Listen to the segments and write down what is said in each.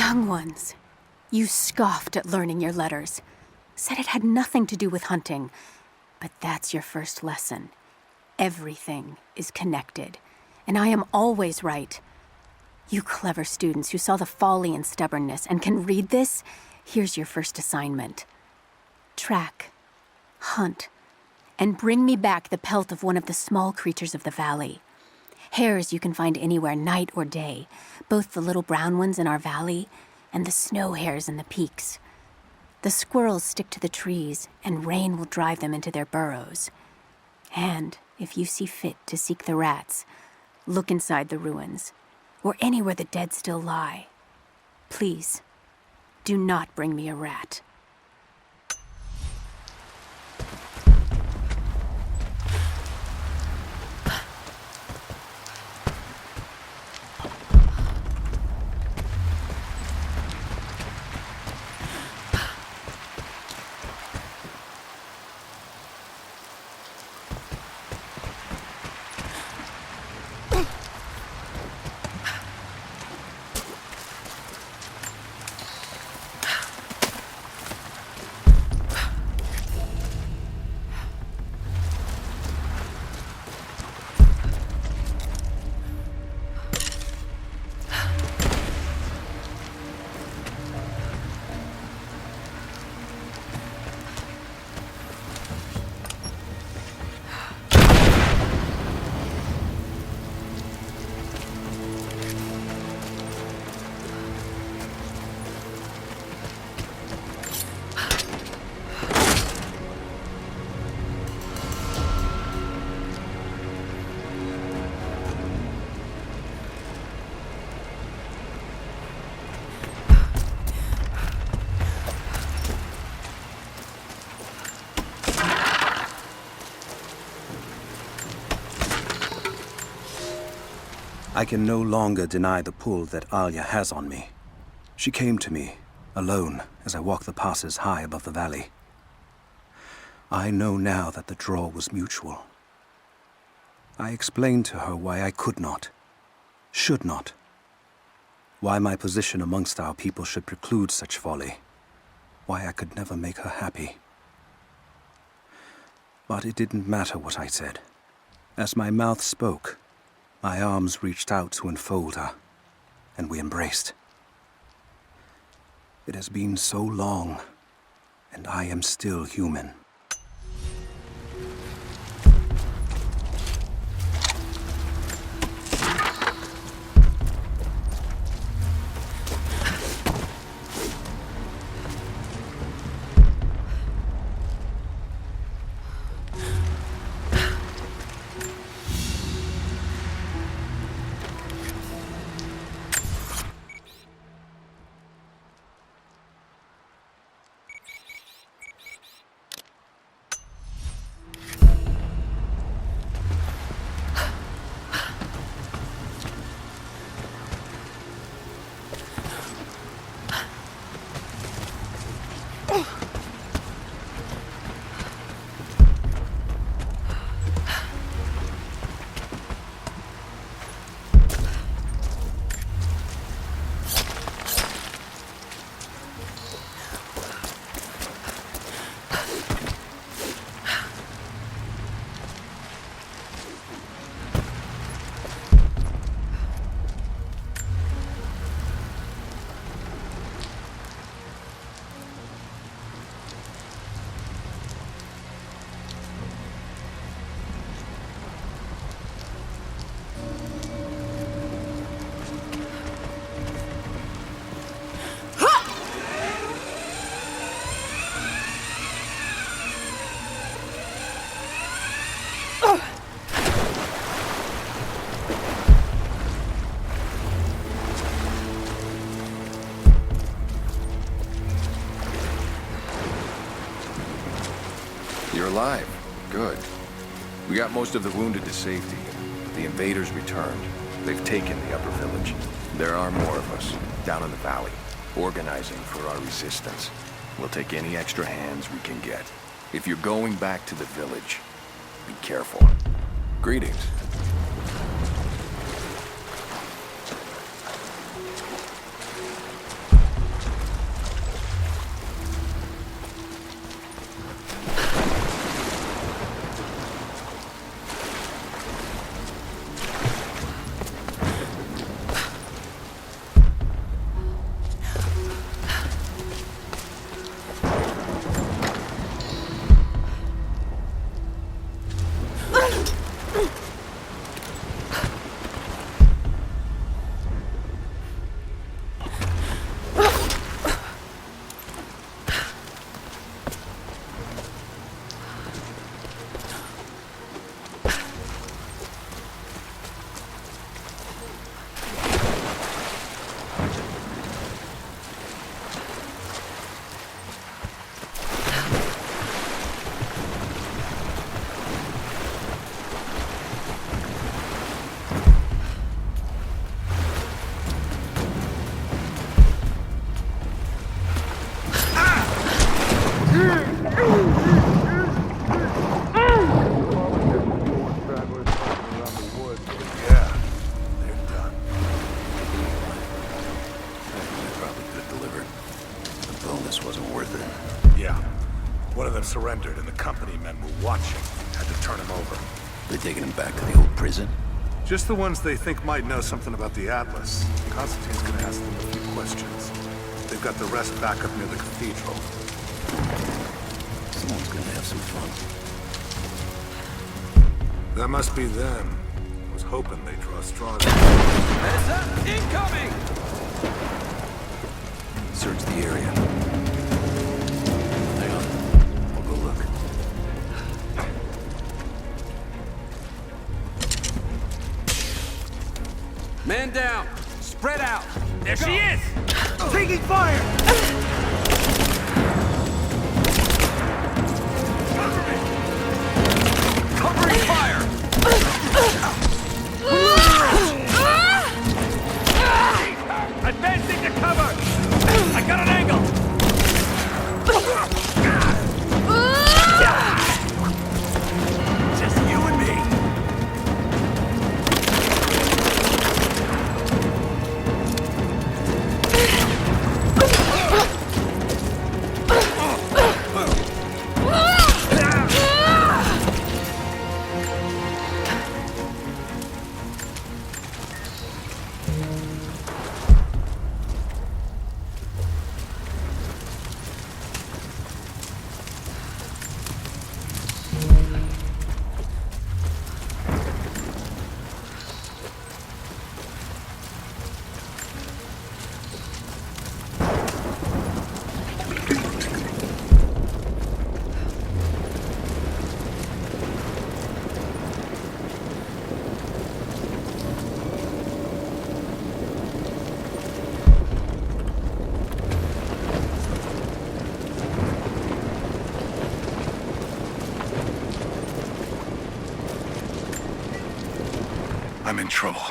Young ones, you scoffed at learning your letters. Said it had nothing to do with hunting. But that's your first lesson. Everything is connected. And I am always right. You clever students who saw the folly and stubbornness and can read this, here's your first assignment. Track, hunt, and bring me back the pelt of one of the small creatures of the valley. Hares you can find anywhere, night or day, both the little brown ones in our valley and the snow hares in the peaks. The squirrels stick to the trees, and rain will drive them into their burrows. And if you see fit to seek the rats, look inside the ruins, or anywhere the dead still lie. Please, do not bring me a rat. I can no longer deny the pull that Alia has on me. She came to me, alone, as I walked the passes high above the valley. I know now that the draw was mutual. I explained to her why I could not, should not, why my position amongst our people should preclude such folly, why I could never make her happy. But it didn't matter what I said. As my mouth spoke, my arms reached out to enfold her, and we embraced. It has been so long, and I am still human. You're alive. Good. We got most of the wounded to safety. The invaders returned. They've taken the upper village. There are more of us, down in the valley, organizing for our resistance. We'll take any extra hands we can get. If you're going back to the village, be careful. Greetings. Had to turn him over. They're taking him back to the old prison? Just the ones they think might know something about the Atlas. Constantine's gonna ask them a few questions. They've got the rest back up near the cathedral. Someone's gonna have some fun. That must be them. I was hoping they'd draw straws. Heads up! Incoming! Search the area. Hang on. I'll go look. Man down! Spread out! There she is! Taking fire! Covering fire! Advancing to cover! I got an angle! Just you and me. I'm in trouble.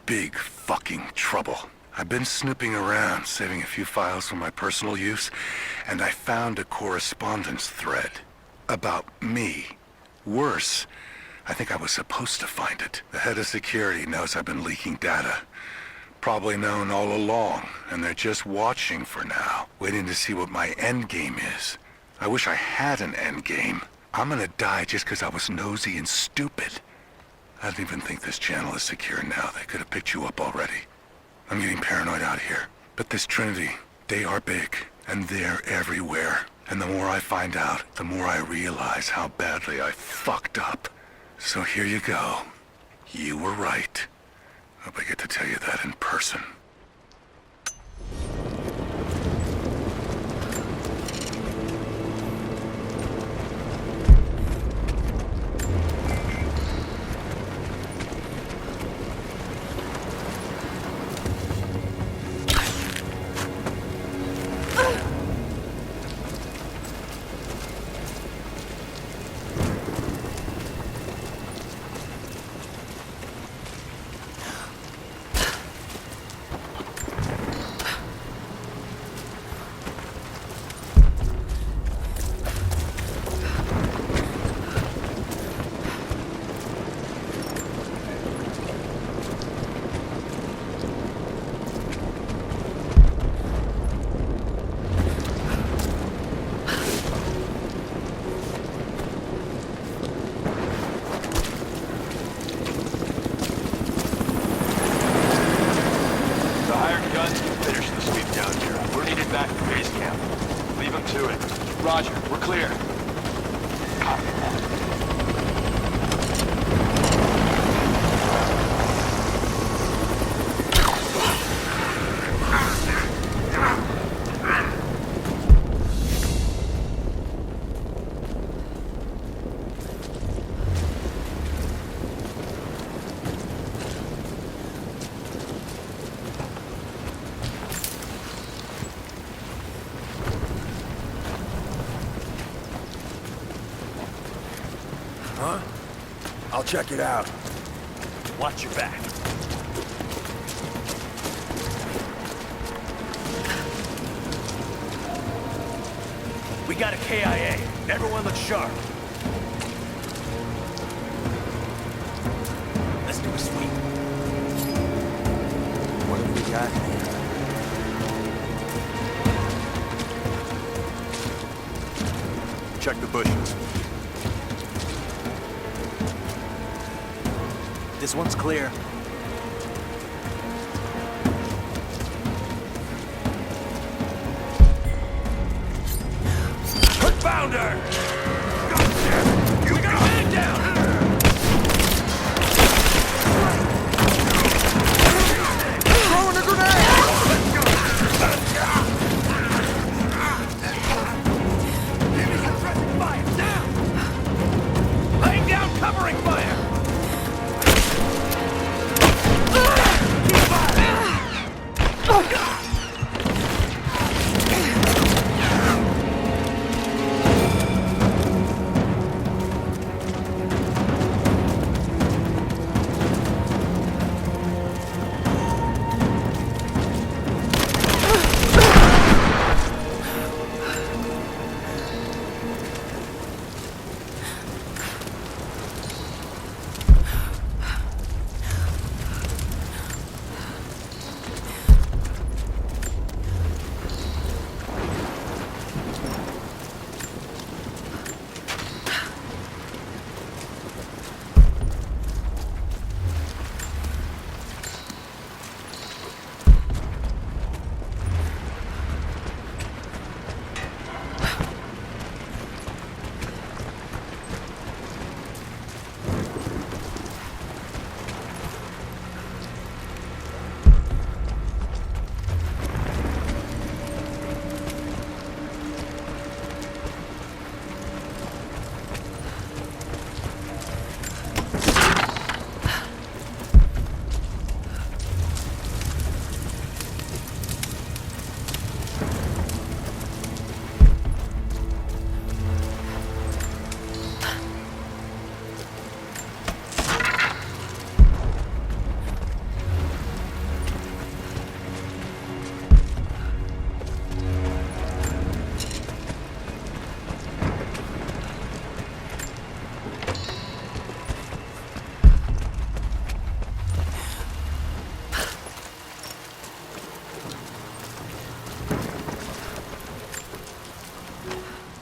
Big fucking trouble. I've been snooping around, saving a few files for my personal use, and I found a correspondence thread about me. Worse, I think I was supposed to find it. The head of security knows I've been leaking data. Probably known all along, and they're just watching for now, waiting to see what my endgame is. I wish I had an endgame. I'm gonna die just because I was nosy and stupid. I don't even think this channel is secure now. They could have picked you up already. I'm getting paranoid out here. But this Trinity, they are big, and they're everywhere. And the more I find out, the more I realize how badly I fucked up. So here you go. You were right. Hope I get to tell you that in person. Roger, we're clear. Copy that. Huh? I'll check it out. Watch your back. We got a KIA. Everyone looks sharp. Let's do a sweep. What have we got here? Check the bushes. This one's clear. Founder! Gotcha! You got a man down! Throwing a grenade! Give me suppressing fire, now! Laying down covering fire! Keep fire!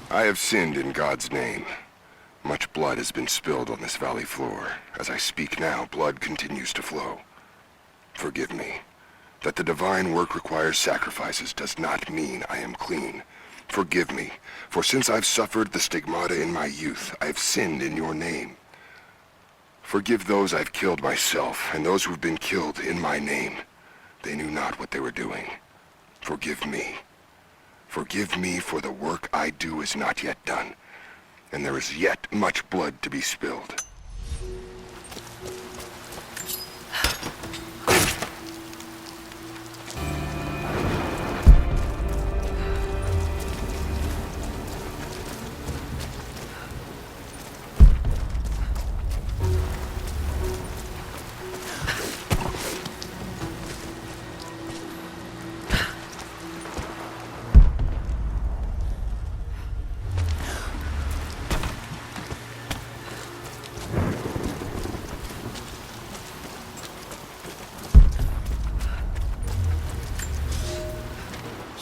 I have sinned in God's name. Much blood has been spilled on this valley floor. As I speak now, blood continues to flow. Forgive me. That the divine work requires sacrifices does not mean I am clean. Forgive me, for since I've suffered the stigmata in my youth, I have sinned in your name. Forgive those I've killed myself, and those who've been killed in my name. They knew not what they were doing. Forgive me. Forgive me, for the work I do is not yet done, and there is yet much blood to be spilled.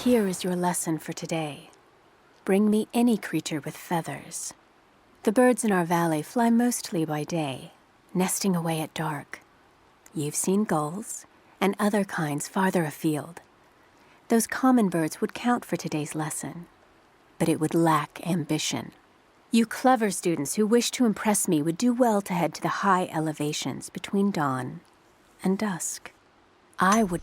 Here is your lesson for today. Bring me any creature with feathers. The birds in our valley fly mostly by day, nesting away at dark. You've seen gulls and other kinds farther afield. Those common birds would count for today's lesson, but it would lack ambition. You clever students who wish to impress me would do well to head to the high elevations between dawn and dusk. I would...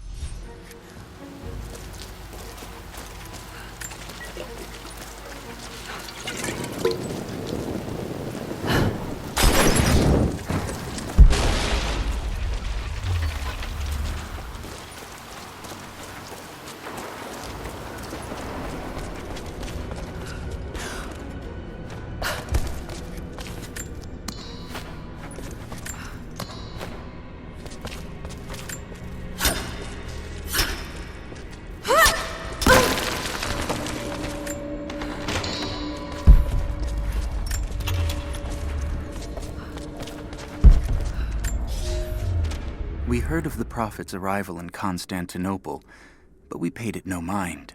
We heard of the Prophet's arrival in Constantinople, but we paid it no mind.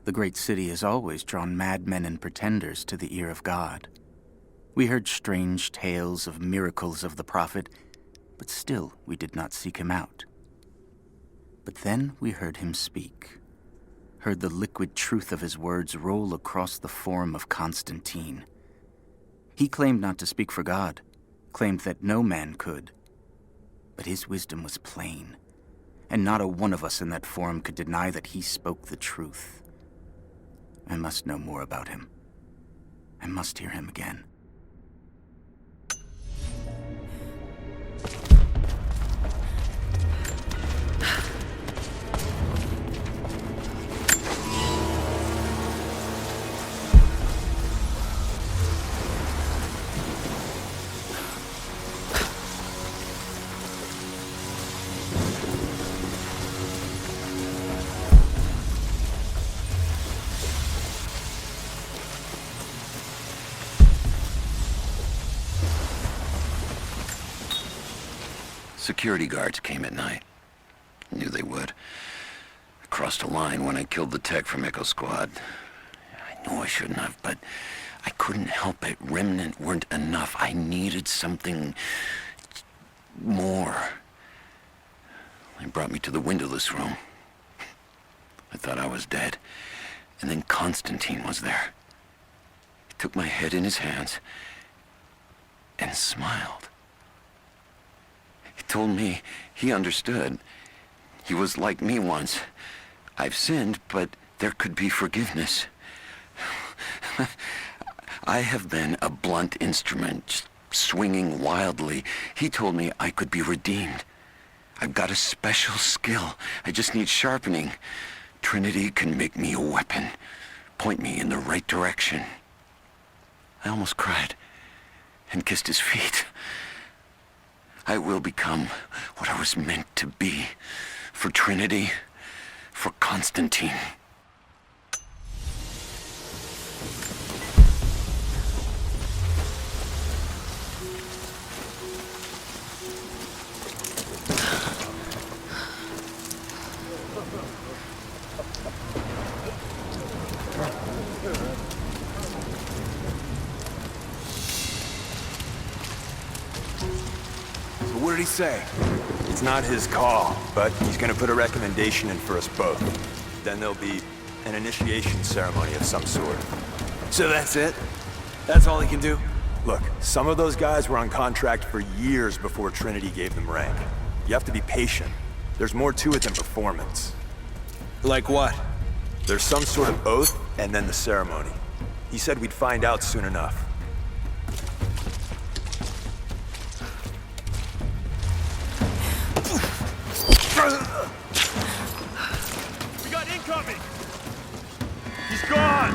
The great city has always drawn madmen and pretenders to the ear of God. We heard strange tales of miracles of the Prophet, but still we did not seek him out. But then we heard him speak, heard the liquid truth of his words roll across the form of Constantine. He claimed not to speak for God, claimed that no man could. But his wisdom was plain, and not a one of us in that forum could deny that he spoke the truth. I must know more about him. I must hear him again. Security guards came at night. Knew they would. I crossed a line when I killed the tech from Echo Squad. I knew I shouldn't have, but I couldn't help it. Remnant weren't enough. I needed something more. They brought me to the windowless room. I thought I was dead. And then Constantine was there. He took my head in his hands and smiled. He told me he understood. He was like me once. I've sinned, but there could be forgiveness. I have been a blunt instrument, swinging wildly. He told me I could be redeemed. I've got a special skill. I just need sharpening. Trinity can make me a weapon, point me in the right direction. I almost cried and kissed his feet. I will become what I was meant to be. For Trinity, for Constantine. What did he say? It's not his call, but he's gonna put a recommendation in for us both. Then there'll be an initiation ceremony of some sort. So that's it? That's all he can do? Look, some of those guys were on contract for years before Trinity gave them rank. You have to be patient. There's more to it than performance. Like what? There's some sort of oath, and then the ceremony. He said we'd find out soon enough. We got incoming! He's gone!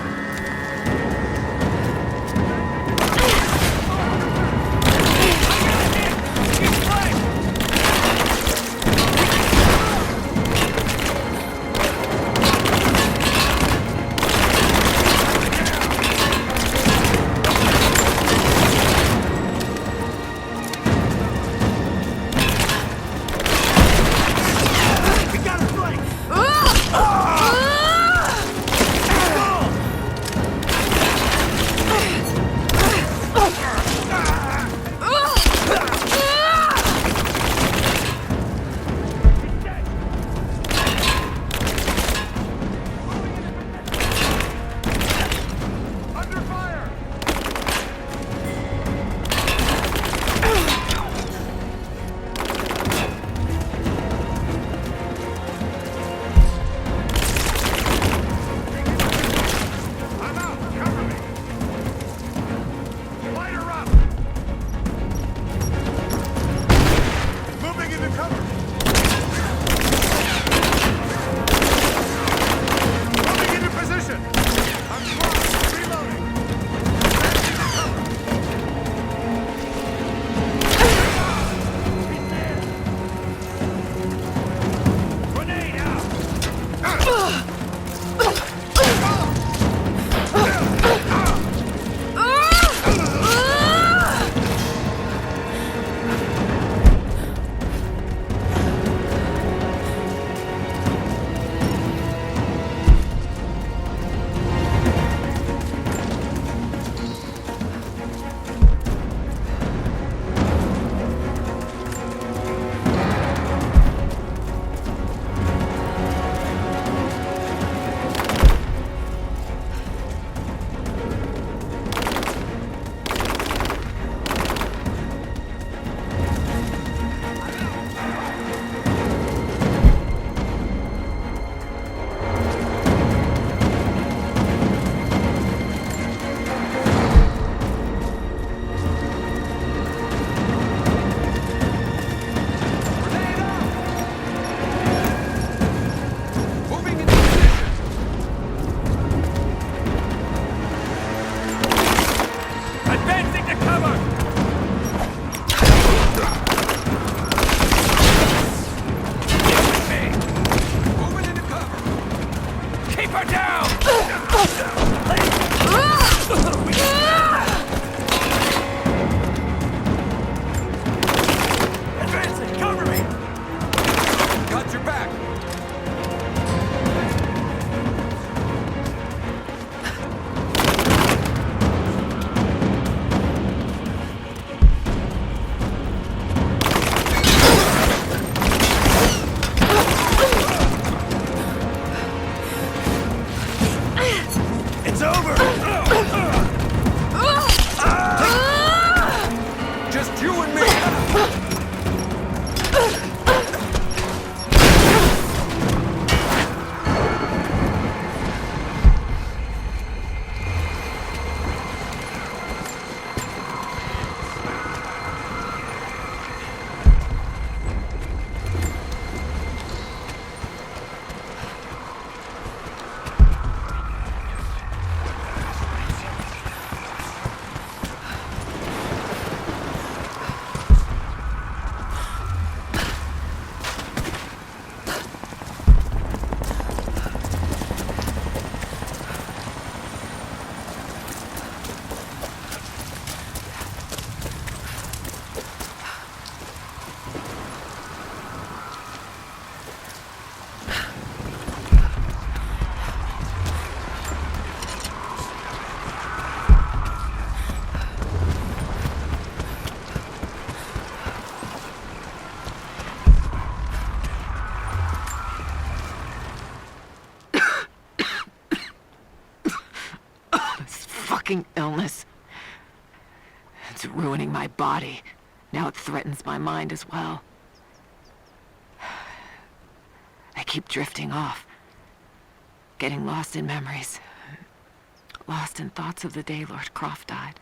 my body. Now it threatens my mind as well. I keep drifting off. Getting lost in memories. Lost in thoughts of the day Lara Croft died.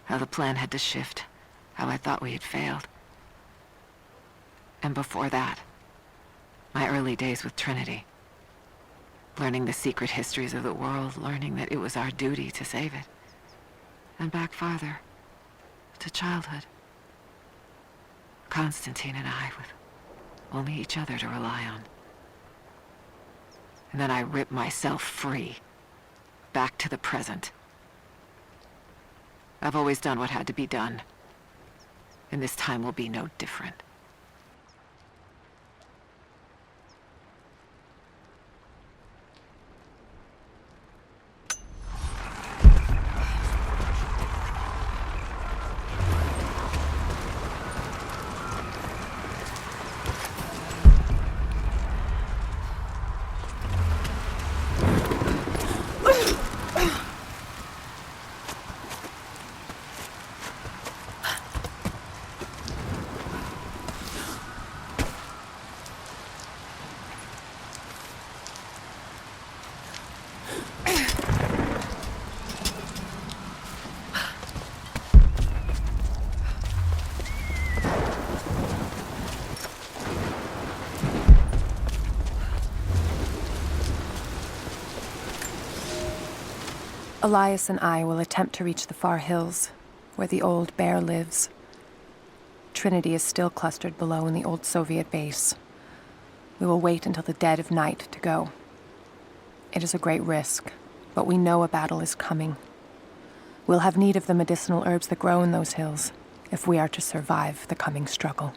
How the plan had to shift. How I thought we had failed. And before that, my early days with Trinity. Learning the secret histories of the world, learning that it was our duty to save it. And back farther, to childhood. Constantine and I, with only each other to rely on. And then I ripped myself free, back to the present. I've always done what had to be done, and this time will be no different. Elias and I will attempt to reach the far hills, where the old bear lives. Trinity is still clustered below in the old Soviet base. We will wait until the dead of night to go. It is a great risk, but we know a battle is coming. We'll have need of the medicinal herbs that grow in those hills, if we are to survive the coming struggle.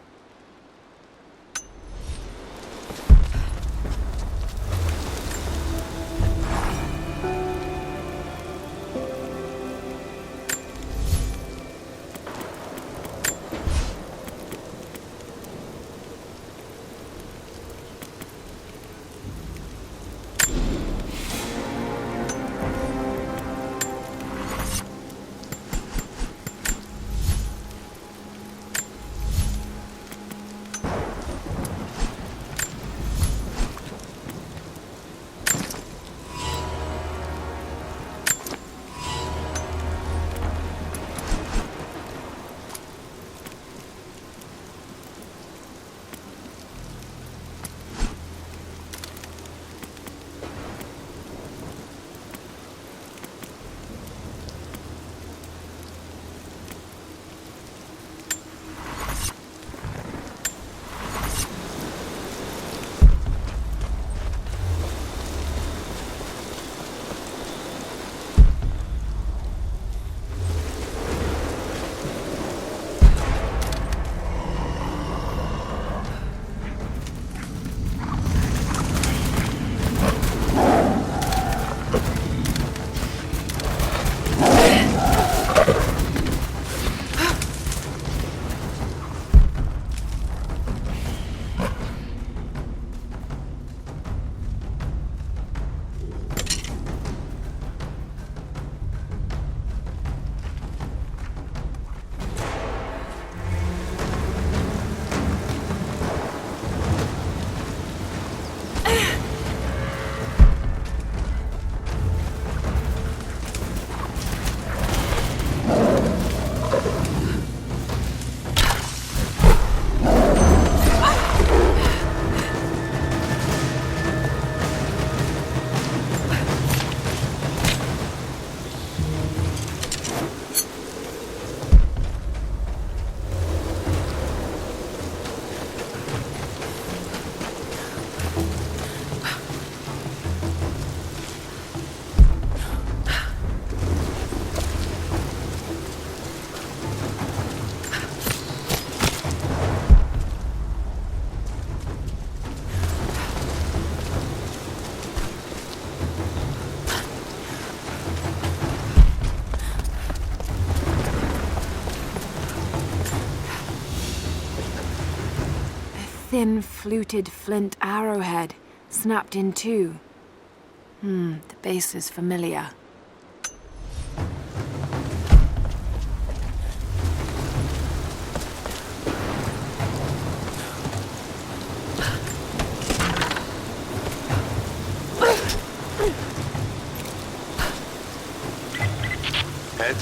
Thin, fluted flint arrowhead, snapped in two. The base is familiar.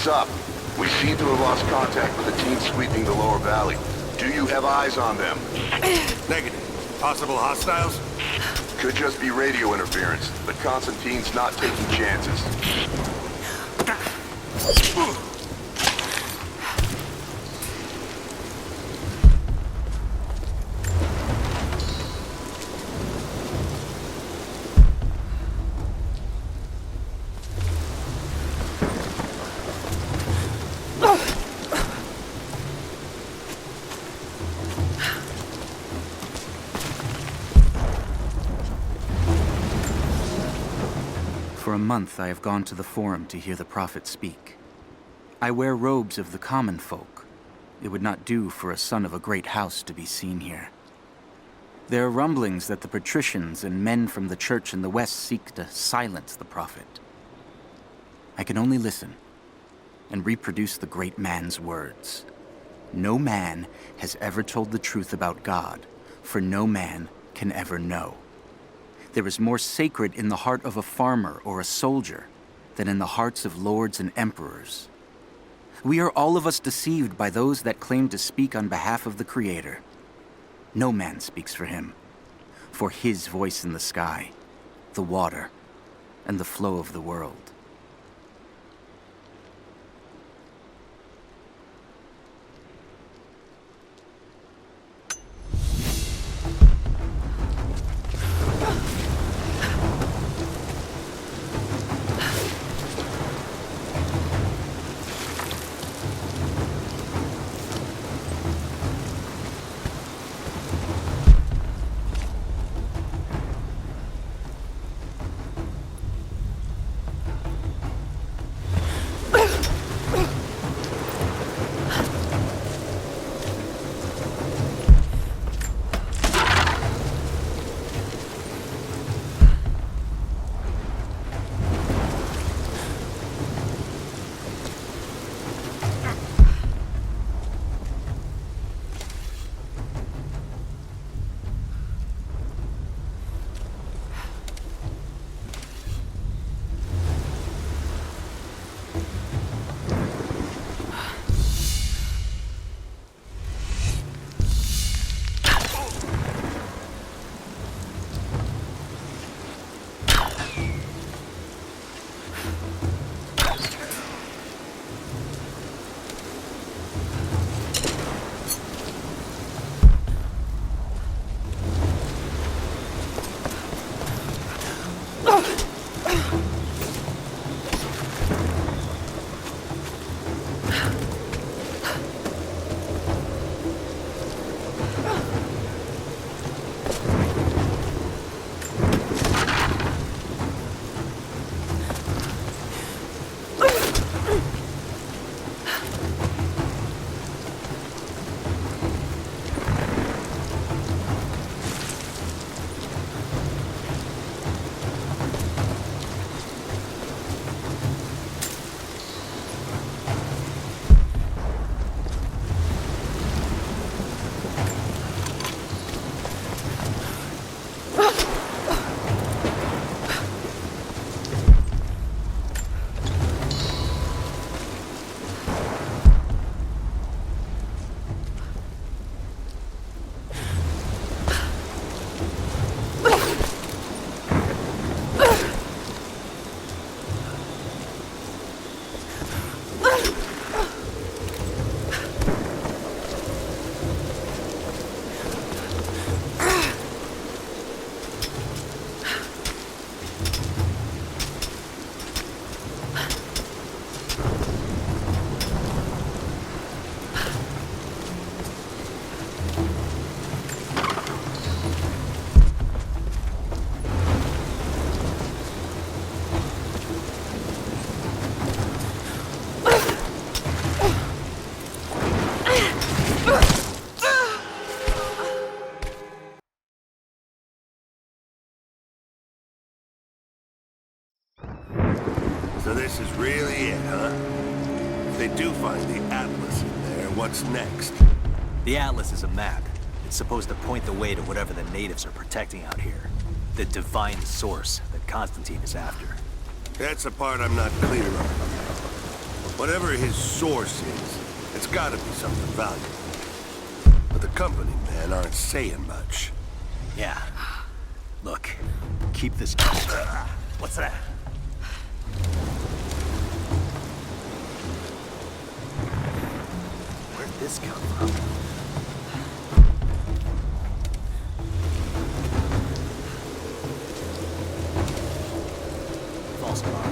What's up? We seem to have lost contact with the team sweeping the lower valley. Do you have eyes on them? Negative. Possible hostiles? Could just be radio interference, but Constantine's not taking chances. For a month I have gone to the Forum to hear the Prophet speak. I wear robes of the common folk. It would not do for a son of a great house to be seen here. There are rumblings that the patricians and men from the church in the west seek to silence the Prophet. I can only listen and reproduce the great man's words. No man has ever told the truth about God, for no man can ever know. There is more sacred in the heart of a farmer or a soldier than in the hearts of lords and emperors. We are all of us deceived by those that claim to speak on behalf of the Creator. No man speaks for him, for his voice in the sky, the water, and the flow of the world. So this is really it, huh? If they do find the Atlas in there, what's next? The Atlas is a map. It's supposed to point the way to whatever the natives are protecting out here. The divine source that Constantine is after. That's the part I'm not clear on. Whatever his source is, it's gotta be something valuable. But the company men aren't saying much. Yeah. Look, keep this... What's that? Where'd this come from? False alarm.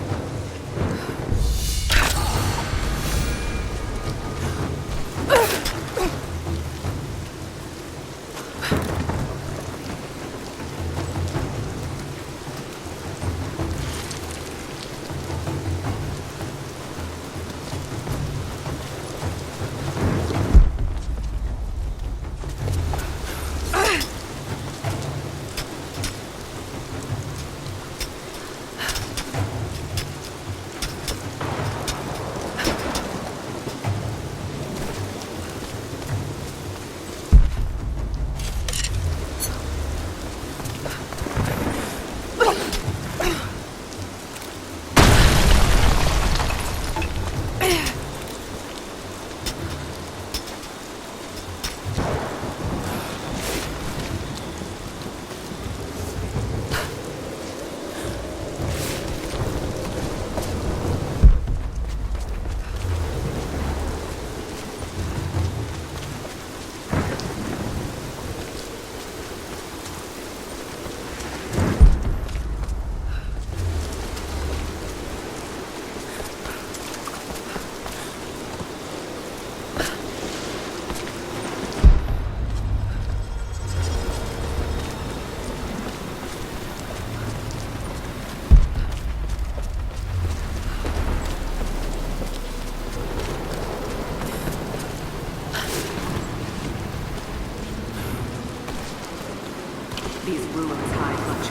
These ruins hide much.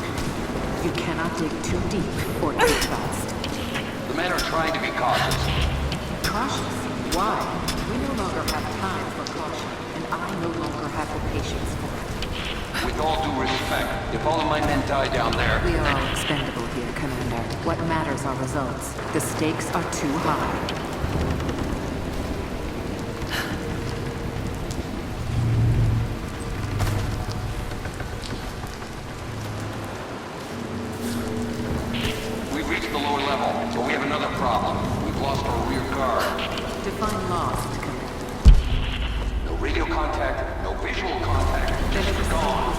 You cannot dig too deep or too fast. The men are trying to be cautious. Cautious? Why? We no longer have time for caution, and I no longer have the patience for it. With all due respect, if all of my men die down there... We are all expendable here, Commander. What matters are results. The stakes are too high. Define lost, Commander. No radio contact, no visual contact. Just gone.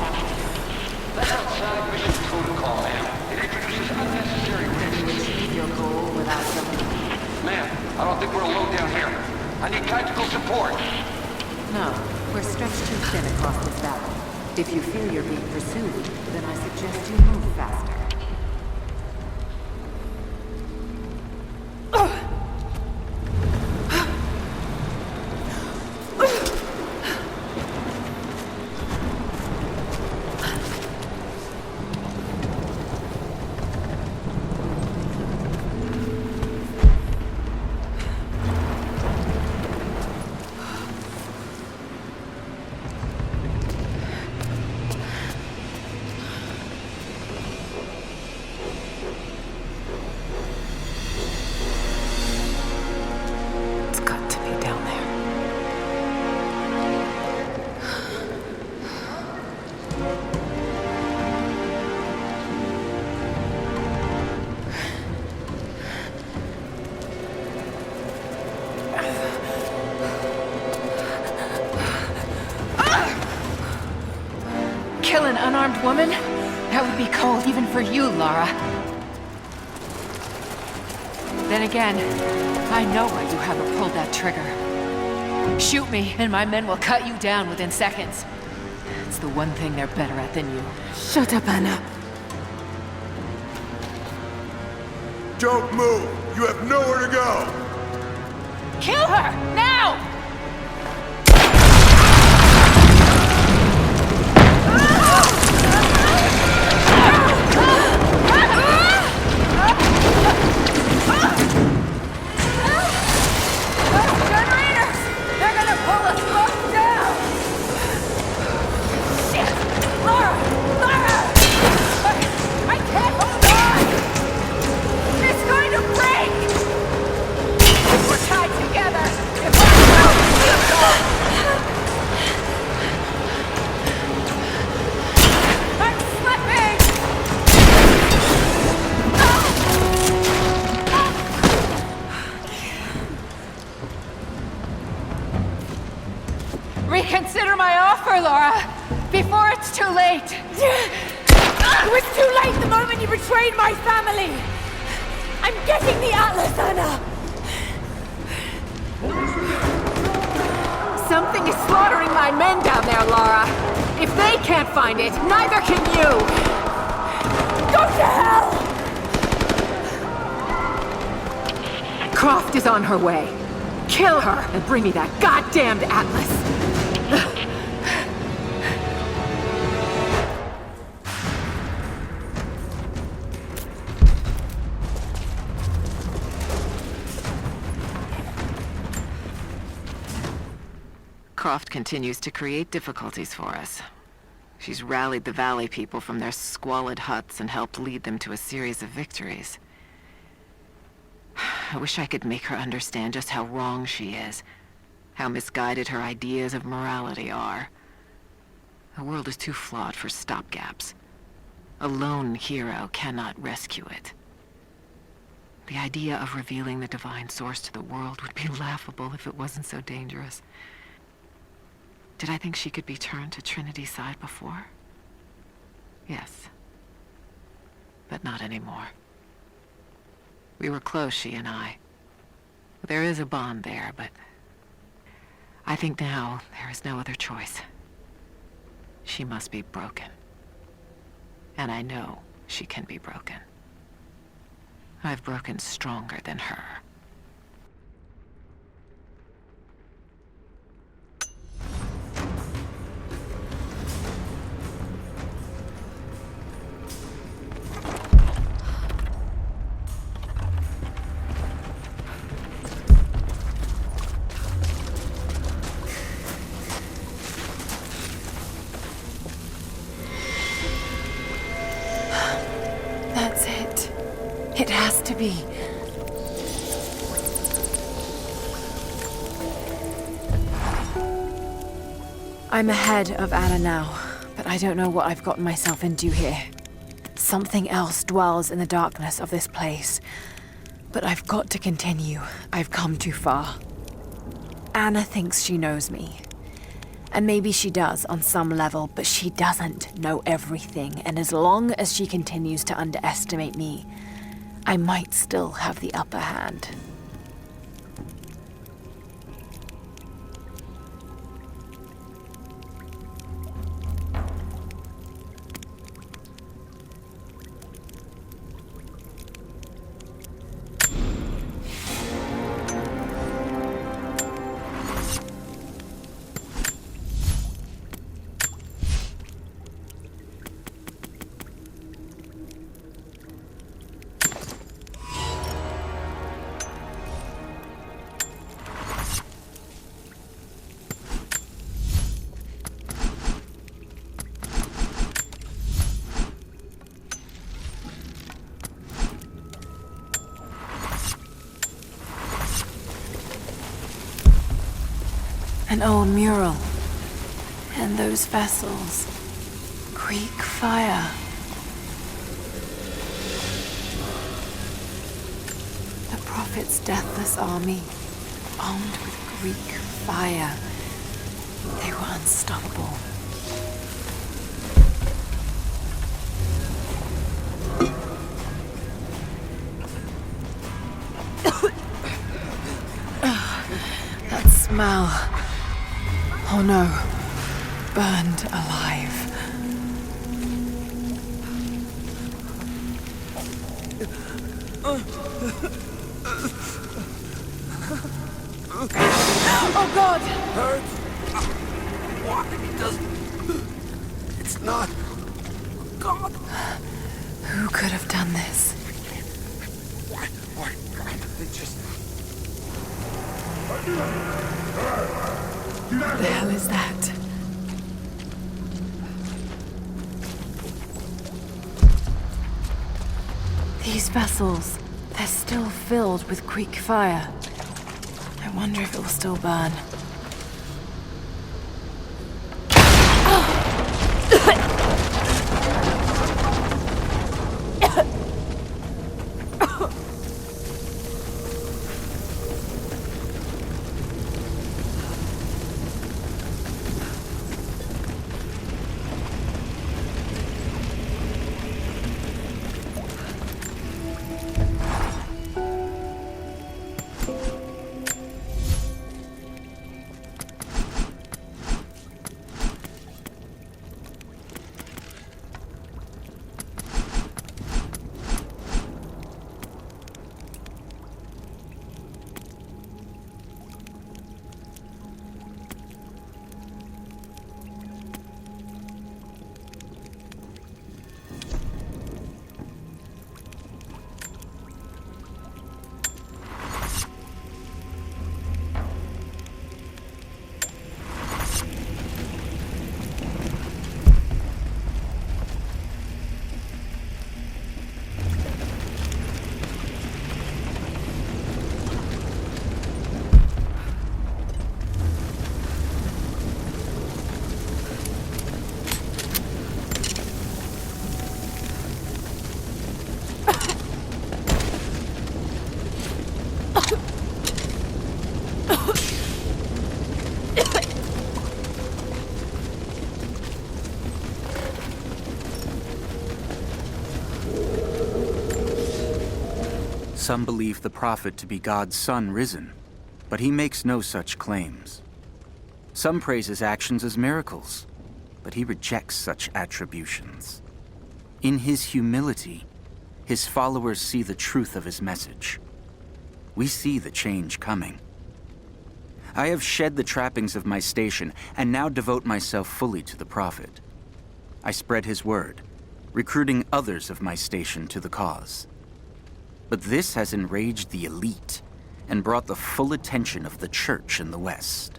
That's outside mission protocol, ma'am. It introduces unnecessary Can risks. you achieve your goal without something? Ma'am, I don't think we're alone down here. I need tactical support. No, we're stretched too thin across this valley. If you feel you're being pursued, then I suggest you move faster. Kill an unarmed woman? That would be cold even for you, Lara. Then again, I know why you haven't pulled that trigger. Shoot me, and my men will cut you down within seconds. It's the one thing they're better at than you. Shut up, Anna. Don't move! You have nowhere to go! Kill her! Now! We're Reconsider my offer, Lara, before it's too late. It was too late the moment you betrayed my family! I'm getting the Atlas, Anna! Something is slaughtering my men down there, Lara. If they can't find it, neither can you! Go to hell! Croft is on her way. Kill her and bring me that goddamned Atlas. Croft continues to create difficulties for us. She's rallied the Valley people from their squalid huts and helped lead them to a series of victories. I wish I could make her understand just how wrong she is, how misguided her ideas of morality are. The world is too flawed for stopgaps. A lone hero cannot rescue it. The idea of revealing the divine source to the world would be laughable if it wasn't so dangerous. Did I think she could be turned to Trinity's side before? Yes. But not anymore. We were close, she and I. There is a bond there, but I think now there is no other choice. She must be broken. And I know she can be broken. I've broken stronger than her. That's it. It has to be. I'm ahead of Anna now, but I don't know what I've gotten myself into here. Something else dwells in the darkness of this place. But I've got to continue. I've come too far. Anna thinks she knows me. And maybe she does on some level, but she doesn't know everything. And as long as she continues to underestimate me, I might still have the upper hand. An old mural. And those vessels. Greek fire. The Prophet's deathless army, armed with Greek fire. They were unstoppable. That smell. Oh no, burned alive. Oh God! Hurt? Why doesn't... It's not... God! Who could have done this? Why? They just... What the hell is that? These vessels, they're still filled with Greek fire. I wonder if it will still burn. Some believe the prophet to be God's son risen, but he makes no such claims. Some praise his actions as miracles, but he rejects such attributions. In his humility, his followers see the truth of his message. We see the change coming. I have shed the trappings of my station and now devote myself fully to the prophet. I spread his word, recruiting others of my station to the cause. But this has enraged the elite and brought the full attention of the church in the West.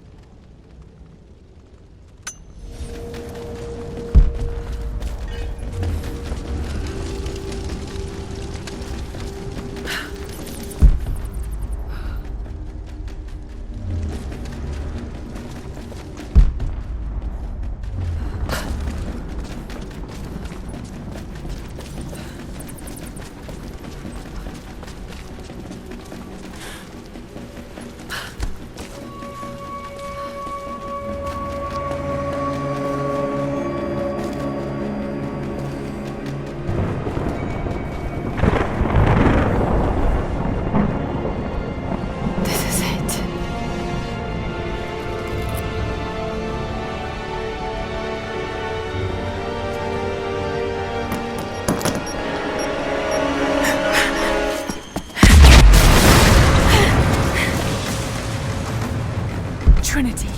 Trinity,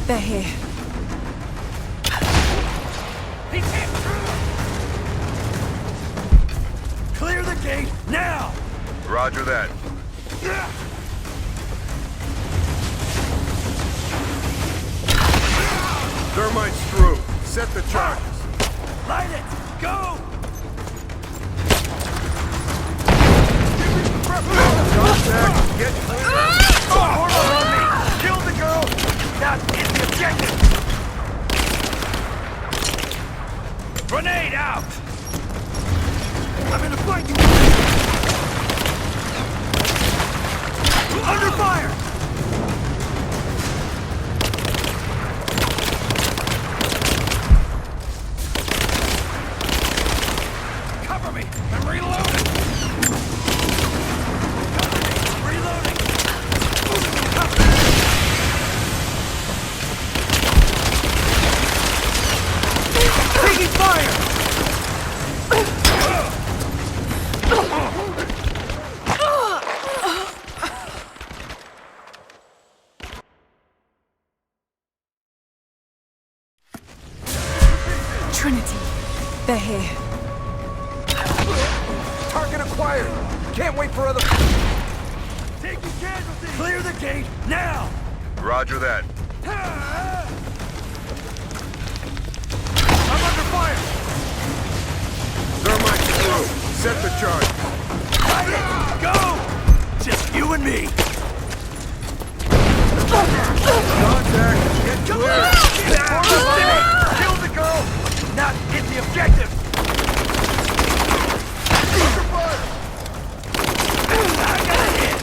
they're here. He came through! Clear the gate, now! Roger that. Thermite's through. Set the charges. Light it! Go! Contact. Get clear. Order on me! Kill the girl! That is the objective! Grenade out! I'm gonna fight you! Under fire! Cover me! I'm reloading! Reloading! Taking fire! Trinity, they're here. Target acquired! Can't wait for other... Taking casualties! Clear the gate, now! Roger that. I'm under fire! Thermite's through. Set the charge. Light it! Go! Just you and me! Contact. Get clear. Kill the girl! Not hit the objective! I got a hit!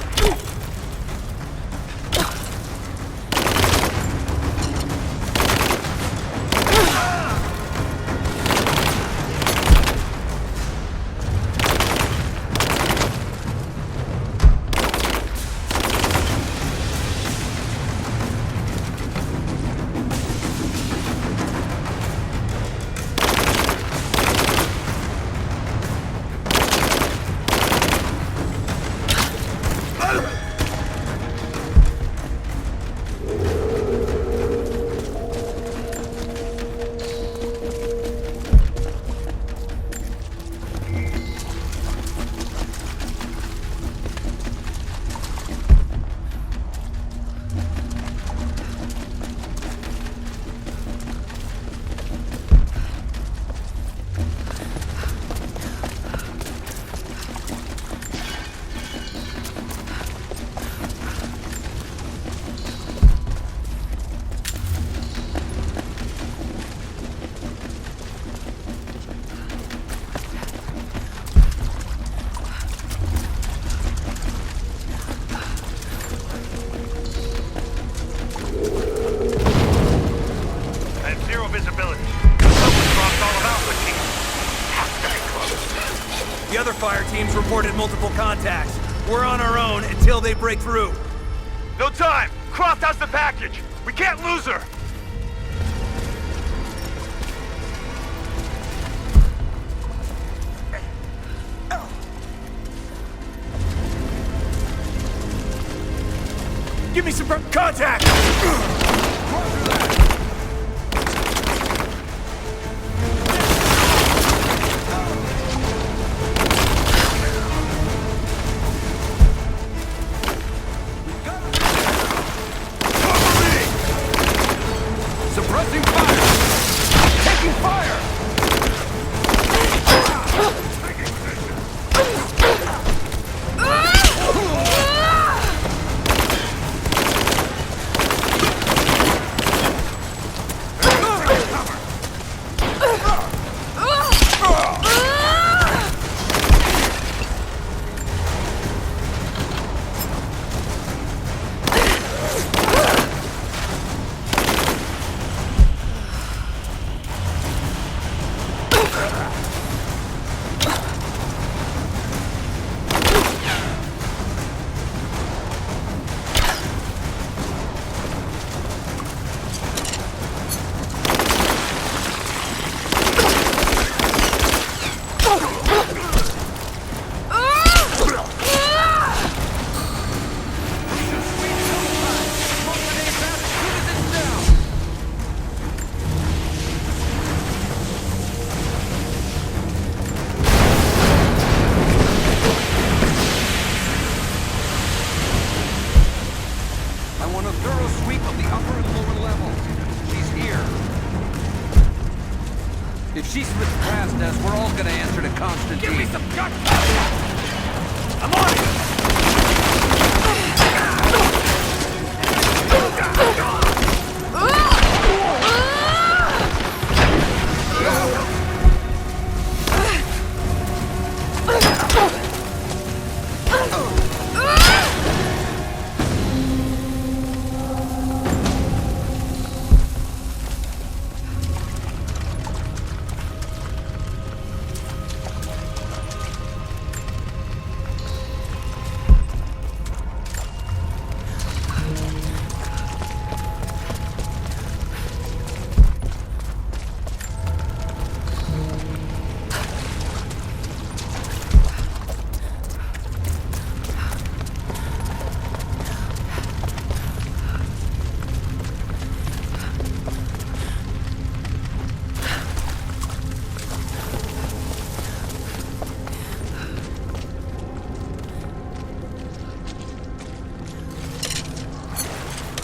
The other fire teams reported multiple contacts. We're on our own until they break through. No time! Croft has the package! We can't lose her! Give me some contact! Suppressing fire! Taking fire! If she slips past us, we're all gonna answer to Constantine. Give me some gunpowder! I'm on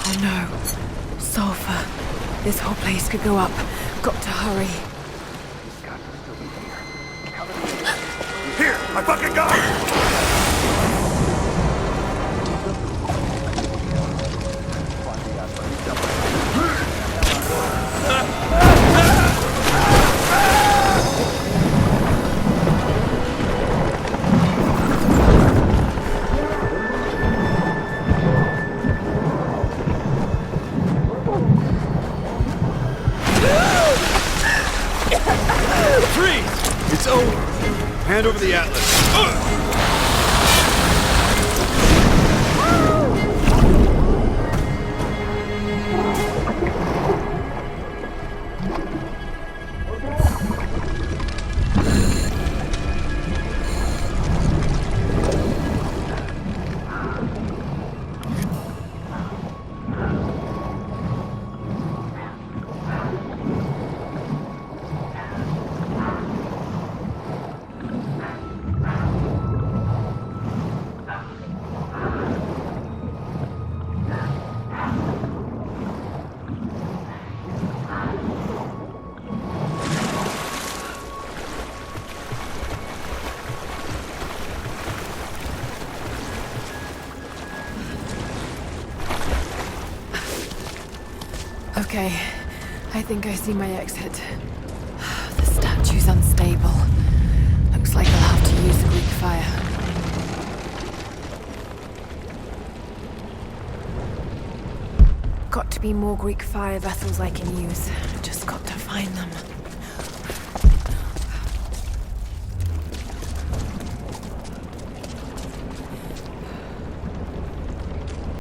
Oh no. Sulfur. This whole place could go up. Got to hurry. Here! I fucking got it! Freeze! It's over. Hand over the atlas. Okay, I think I see my exit. The statue's unstable. Looks like I'll have to use the Greek fire. Got to be more Greek fire vessels I can use. Just got to find them.